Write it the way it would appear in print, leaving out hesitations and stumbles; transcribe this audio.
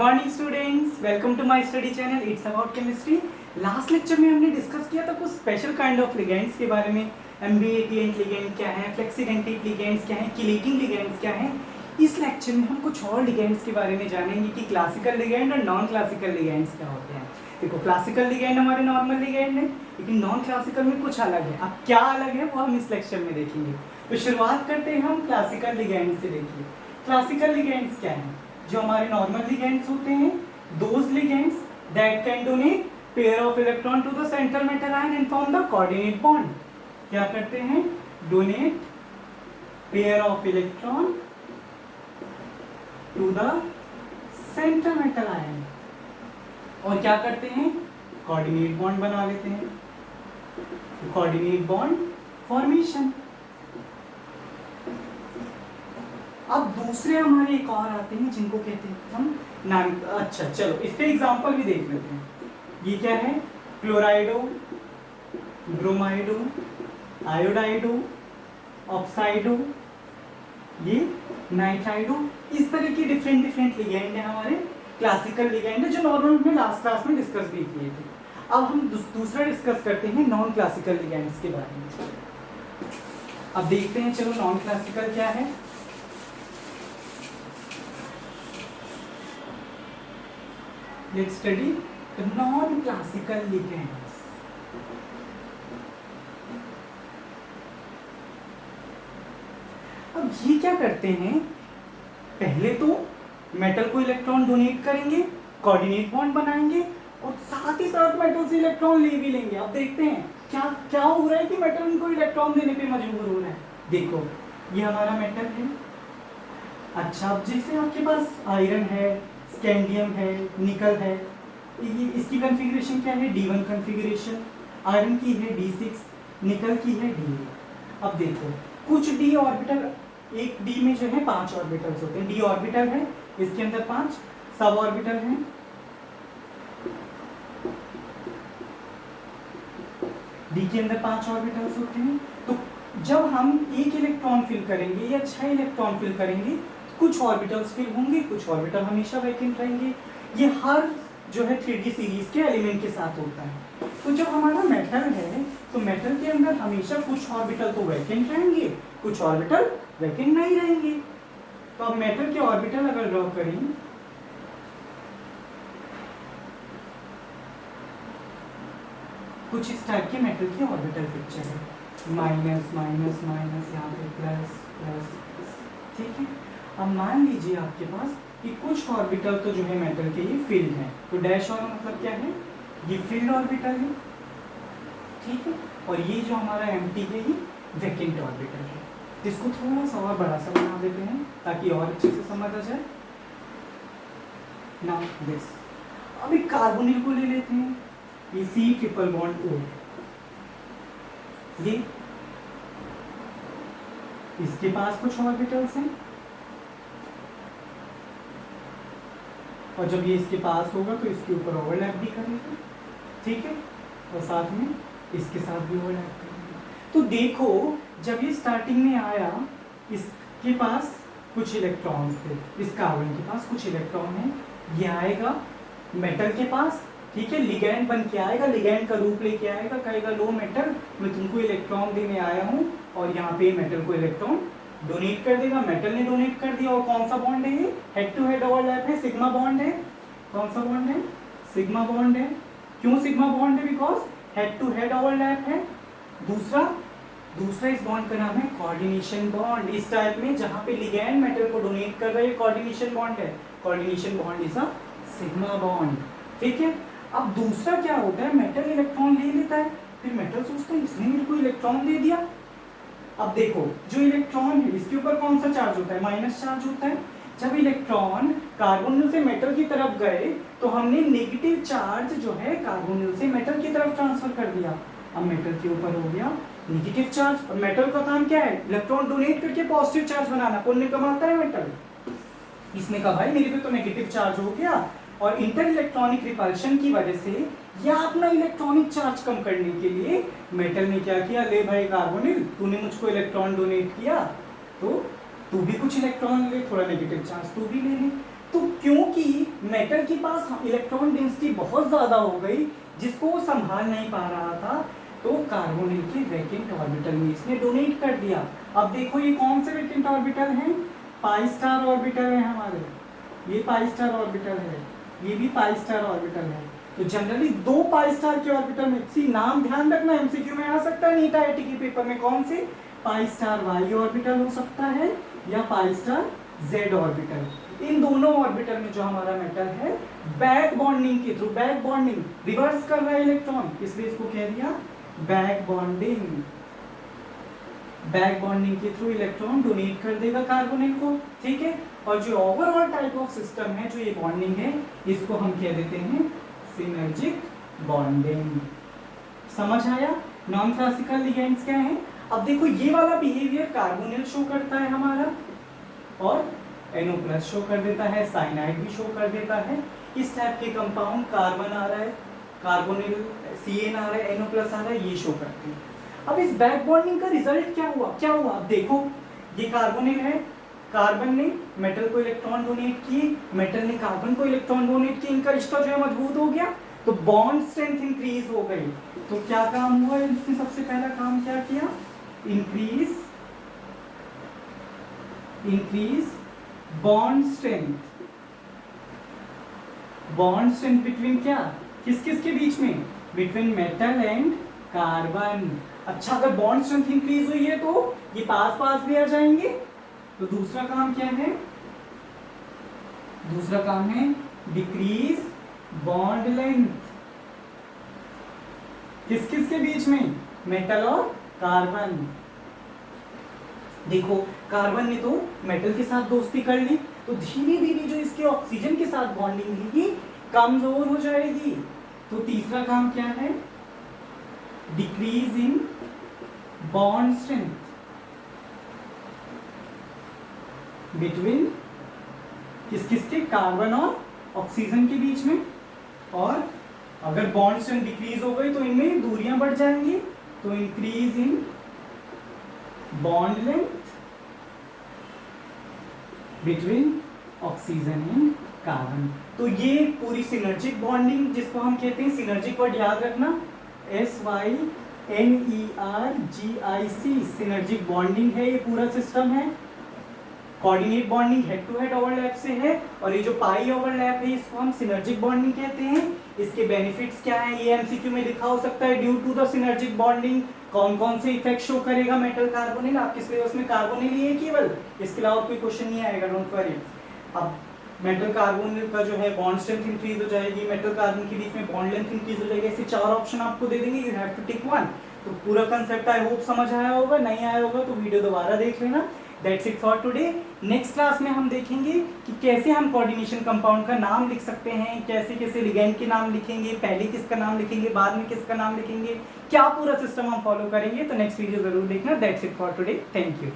Morning students, welcome to my study channel it's about chemistry. Last lecture में हमने discuss किया था कुछ स्पेशल काइंड ऑफ लिगेंड्स के बारे में। एम्बिवेलेंट लिगेंड क्या है, फ्लेक्सीडेंटिक लिगेंड्स क्या है, किलेटिंग लिगेंड्स क्या है। इस लेक्चर में हम कुछ और लिगेंड्स के बारे में जानेंगे कि क्लासिकल लिगेंड और नॉन क्लासिकल लिगेंड्स क्या होते हैं। देखो, क्लासिकल लिगेंड हमारे नॉर्मल लिगेंड है, लेकिन नॉन क्लासिकल में कुछ अलग है। अब क्या अलग है वो हम इस लेक्चर में देखेंगे। तो शुरुआत करते हैं हम क्लासिकल लिगेंड से। देखिए, क्लासिकल लिगेंड्स क्या है। जो हमारे नॉर्मल लिगेंड्स होते हैं, those ligands that can donate pair of electron to the centre metal ion and form the coordinate bond. क्या करते हैं? Donate pair of electron to the centre metal ion और क्या करते हैं? कोऑर्डिनेट बॉन्ड बना लेते हैं, कोऑर्डिनेट बॉन्ड फॉर्मेशन। अब दूसरे हमारे एक और आते हैं जिनको कहते हैं हम नाम। अच्छा, चलो इसके एग्जांपल भी देख लेते हैं। ये क्या है? क्लोराइडो, ब्रोमाइडो, आयोडाइडो, ऑक्साइडो, ये नाइट्राइडो। इस तरह की डिफरेंट डिफरेंट लिगेंड है हमारे क्लासिकल लिगेंड है, जो नॉर्मल में लास्ट क्लास में डिस्कस भी किए थे। अब हम दूसरा डिस्कस करते हैं नॉन क्लासिकल लिगेंड्स के बारे में। अब देखते हैं, चलो नॉन क्लासिकल क्या है। Let's study the non-classical ligands. अब ये क्या करते हैं? पहले तो मेटल को इलेक्ट्रॉन डोनेट करेंगे, कोऑर्डिनेट बॉन्ड बनाएंगे और साथ ही साथ मेटल से इलेक्ट्रॉन ले भी लेंगे। अब देखते हैं क्या क्या हो रहा है कि मेटल उनको इलेक्ट्रॉन देने पे मजबूर हो रहा है। देखो, ये हमारा मेटल है। अच्छा, अब जैसे आपके पास आयरन है, स्कैंडियम है, निकल है, इसकी कॉन्फ़िगरेशन क्या है? D1 configuration. आयरन की है D6, निकल की है D8। अब देखो, कुछ D ऑर्बिटल, एक D में जो है 5 ऑर्बिटल्स होते हैं। D ऑर्बिटल है, इसके अंदर 5 सब ऑर्बिटल हैं। D के अंदर 5 ऑर्बिटल्स होते हैं। तो जब हम एक इलेक्ट्रॉन फिल करेंगे या 6 इलेक्ट्रॉन फिल करेंगे, कुछ ऑर्बिटल्स फिल होंगे, कुछ ऑर्बिटल हमेशा वैकेंट रहेंगे। ये हर जो है 3D सीरीज के एलिमेंट के साथ होता है। तो जब हमारा मेटल है, तो मेटल के अंदर हमेशा कुछ ऑर्बिटल तो वैकेंट रहेंगे, कुछ ऑर्बिटल वैकेंट नहीं रहेंगे। तो अब मेटल के ऑर्बिटल अगर ड्रॉ करें, कुछ इस टाइप के मेटल की ऑर्बिटल पिक्चर है। माइनस माइनस माइनस, यहाँ पे प्लस प्लस, ठीक है। अब मान लीजिए आपके पास कि कुछ ऑर्बिटल तो जो है मेटल के ये फील्ड है। तो डैश वाला मतलब क्या है? ये फील्ड ऑर्बिटल है, ठीक है। और ये जो हमारा एम्प्टी है, ये वैकेंट ऑर्बिटल है। इसको थोड़ा सा और बड़ा सा बना देते हैं ताकि और अच्छे से समझ आ जाए। नाउ दिस, अब एक कार्बोनिल को ले लेते हैं। ये C ट्रिपल बॉन्ड O, ये इसके पास कुछ ऑर्बिटल्स हैं और जब ये इसके पास होगा तो इसके ऊपर ओवरलैप भी करेगा, ठीक है। और साथ में इसके साथ भी ओवरलैप करेगा। तो देखो, जब ये स्टार्टिंग में आया, इसके पास कुछ इलेक्ट्रॉन्स थे, इस कार्बन के पास कुछ इलेक्ट्रॉन है। ये आएगा मेटल के पास, ठीक है, लिगैंड बन के आएगा, लिगैंड का रूप लेके आएगा, कहेगा लो मेटल, मैं तुमको इलेक्ट्रॉन देने आया हूँ। और यहाँ पे मेटल को इलेक्ट्रॉन डोनेट कर देगा। मेटल ने डोनेट कर दिया। और कौन सा बॉन्ड है ये? हेड टू हेड ओवरलैप है, सिग्मा बॉन्ड है। कौन सा बॉन्ड है? सिग्मा बॉन्ड है। क्यों सिग्मा बॉन्ड है? Because head to head overlap है। दूसरा इस बॉन्ड का नाम है कोऑर्डिनेशन बॉन्ड। इस टाइप में जहाँ पे लिगैंड मेटल को डोनेट कर रहा है, कोऑर्डिनेशन बॉन्ड है। Coordination bond is a sigma bond, ठीक है। अब दूसरा क्या होता है? मेटल इलेक्ट्रॉन ले लेता है, फिर मेटल सोचता है इसने मेरे को इलेक्ट्रॉन दे दिया। अब देखो, जो इलेक्ट्रॉन है इसके ऊपर कौन सा चार्ज होता है? माइनस चार्ज होता है। जब इलेक्ट्रॉन कार्बोनिल से मेटल की तरफ गए तो हमने नेगेटिव चार्ज जो है कार्बोनिल से मेटल की तरफ ट्रांसफर कर दिया। अब मेटल के ऊपर हो गया नेगेटिव चार्ज। और मेटल का काम क्या है? इलेक्ट्रॉन डोनेट करके पॉजिटिव चार्ज बनाना। पुण्य कमाता है मेटल। इसने कहा भाई मेरे पे तो नेगेटिव चार्ज हो गया, और इंटर इलेक्ट्रॉनिक रिपल्शन की वजह से या अपना इलेक्ट्रॉनिक चार्ज कम करने के लिए मेटल ने क्या किया? ले भाई कार्बोनिल, तूने मुझको इलेक्ट्रॉन डोनेट किया, तो तू भी कुछ इलेक्ट्रॉन ले, थोड़ा नेगेटिव चार्ज तू भी ले ले। तो क्योंकि मेटल के पास इलेक्ट्रॉन डेंसिटी बहुत ज़्यादा हो गई जिसको वो संभाल नहीं पा रहा था, तो कार्बोनिल के वैकेंट ऑर्बिटल में इसने डोनेट कर दिया। अब देखो ये कौन से वैकेंट ऑर्बिटल हैं, पाई स्टार ऑर्बिटल है हमारे, ये पाई स्टार ऑर्बिटल है, ये भी पाई स्टार ऑर्बिटल है। तो जनरली 2 पाई स्टार के ऑर्बिटल में, सी नाम ध्यान रखना, एमसीक्यू में आ सकता है नीट आईआईटी के पेपर में, कौन से, पाई स्टार वाई ऑर्बिटल हो सकता है या पाई स्टार जेड ऑर्बिटल। इन दोनों ऑर्बिटल में जो हमारा मेटल है बैक बॉन्डिंग के थ्रू, बैक बॉन्डिंग रिवर्स कर रहा है इलेक्ट्रॉन, इसलिए इसको कह दिया बैक बॉन्डिंग, बैक बॉन्डिंग के थ्रू इलेक्ट्रॉन डोनेट कर देगा कार्बोनिल को, ठीक है। और जो ओवरऑल टाइप ऑफ सिस्टम है, जो ये बॉन्डिंग है, इसको हम कह देते हैं सिनर्जिक बॉन्डिंग। समझ आया? नॉन क्लासिकल लिगेंड्स क्या है? अब देखो ये वाला बिहेवियर कार्बोनिल शो करता है हमारा और NO+ शो कर देता है, साइनाइड भी शो कर देता है। इस टाइप के कंपाउंड कार्बन आ रहा है, कार्बोनिल CN आ रहा है, NO+ आ रहा है, ये शो करते हैं। अब इस बैक बॉन्डिंग का रिजल्ट क्या हुआ, क्या हुआ? अब देखो ये कार्बोनिल है, कार्बन ने मेटल को इलेक्ट्रॉन डोनेट किए, मेटल ने कार्बन को इलेक्ट्रॉन डोनेट किए, इनका रिश्ता जो है मजबूत हो गया, तो बॉन्ड स्ट्रेंथ इंक्रीज हो गई। तो क्या काम हुआ, इसने सबसे पहला काम क्या किया, increase bond strength, bond strength between क्या, किस किस के बीच में, बिटवीन मेटल एंड कार्बन। अच्छा, अगर बॉन्ड स्ट्रेंथ इंक्रीज हुई है तो ये पास पास भी आ जाएंगे। तो दूसरा काम क्या है, दूसरा काम है डिक्रीज बॉन्ड लेंथ, किस किस के बीच में, मेटल और कार्बन। देखो कार्बन ने तो मेटल के साथ दोस्ती कर ली, तो धीरे धीरे जो इसके ऑक्सीजन के साथ बॉन्डिंग होगी कमजोर हो जाएगी। तो तीसरा काम क्या है, decrease in bond strength between किस किस के, कार्बन और ऑक्सीजन के बीच में। और अगर बॉन्ड स्ट्रेंथ डिक्रीज हो गई तो इनमें दूरियां बढ़ जाएंगी, तो increase in bond length between oxygen and carbon. तो ये पूरी सिनर्जिक बॉन्डिंग जिसको हम कहते हैं, सिनर्जिक वर्ड याद रखना, SYNERGIC, सिनर्जिक बॉन्डिंग है, ये पूरा सिस्टम है। Coordinate bonding head to head overlap से है, और ये जो पाई ओवरलैप है इसको हम सिनर्जिक बॉन्डिंग कहते हैं। इसके बेनिफिट्स क्या हैं, ये एमसीक्यू में लिखा हो सकता है। Due to the synergic bonding कौन कौन से इफेक्ट शो करेगा मेटल कार्बोनिल, आपके सिलेबस में कार्बोनिल ही है केवल, इसके अलावा कोई क्वेश्चन नहीं आएगा, डोंट वरी। अब मेटल कार्बोनिल का जो है बॉन्ड स्ट्रेंथ इंक्रीज हो जाएगी, मेटल कार्बन के बीच में बॉन्ड लेंथ इंक्रीज हो जाएगी, ऐसे 4 ऑप्शन आपको दे देंगे, you have to tick one. तो पूरा कंसेप्ट आई होप समझ आया होगा, नहीं आया होगा तो वीडियो दोबारा देख लेना। That's it for today. Next class में हम देखेंगे कि कैसे हम कोऑर्डिनेशन कंपाउंड का नाम लिख सकते हैं, कैसे कैसे लिगेंड के नाम लिखेंगे, पहले किसका नाम लिखेंगे, बाद में किसका नाम लिखेंगे, क्या पूरा सिस्टम हम फॉलो करेंगे। तो नेक्स्ट वीडियो जरूर देखना। That's it for today, thank you.